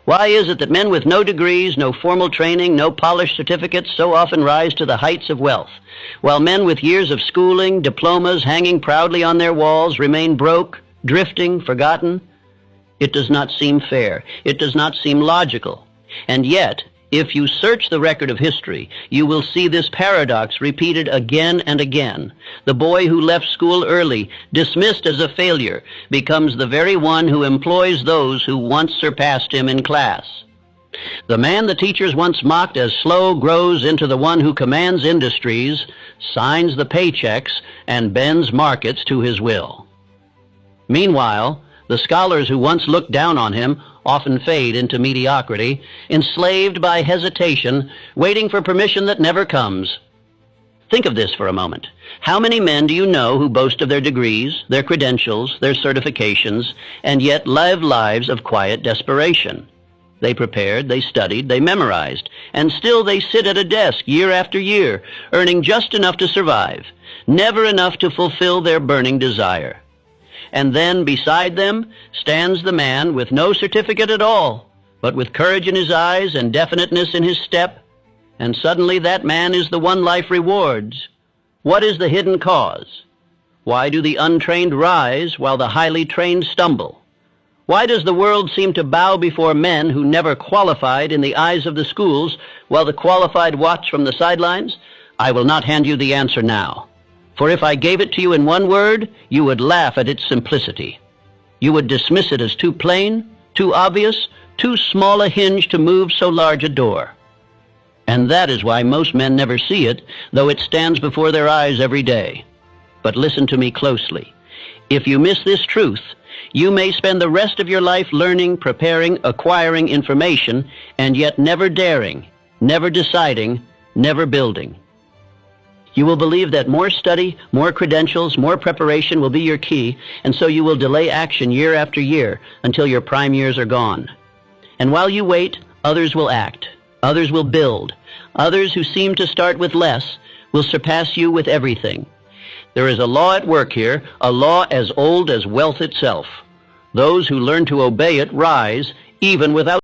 Why is it that men with no degrees, no formal training, no polished certificates so often rise to the heights of wealth, while men with years of schooling, diplomas hanging proudly on their walls remain broke, drifting, forgotten? It does not seem fair. It does not seem logical. And yet, if you search the record of history, you will see this paradox repeated again and again. The boy who left school early, dismissed as a failure, becomes the very one who employs those who once surpassed him in class. The man the teachers once mocked as slow grows into the one who commands industries, signs the paychecks, and bends markets to his will. Meanwhile, the scholars who once looked down on him often fade into mediocrity, enslaved by hesitation, waiting for permission that never comes. Think of this for a moment. How many men do you know who boast of their degrees, their credentials, their certifications, and yet live lives of quiet desperation? They prepared, they studied, they memorized, and still they sit at a desk year after year, earning just enough to survive, never enough to fulfill their burning desire. And then beside them stands the man with no certificate at all, but with courage in his eyes and definiteness in his step, and suddenly that man is the one life rewards. What is the hidden cause? Why do the untrained rise while the highly trained stumble? Why does the world seem to bow before men who never qualified in the eyes of the schools, while the qualified watch from the sidelines? I will not hand you the answer now. For if I gave it to you in one word, you would laugh at its simplicity. You would dismiss it as too plain, too obvious, too small a hinge to move so large a door. And that is why most men never see it, though it stands before their eyes every day. But listen to me closely. If you miss this truth, you may spend the rest of your life learning, preparing, acquiring information, and yet never daring, never deciding, never building. You will believe that more study, more credentials, more preparation will be your key, and so you will delay action year after year until your prime years are gone. And while you wait, others will act. Others will build. Others who seem to start with less will surpass you with everything. There is a law at work here, a law as old as wealth itself. Those who learn to obey it rise, even without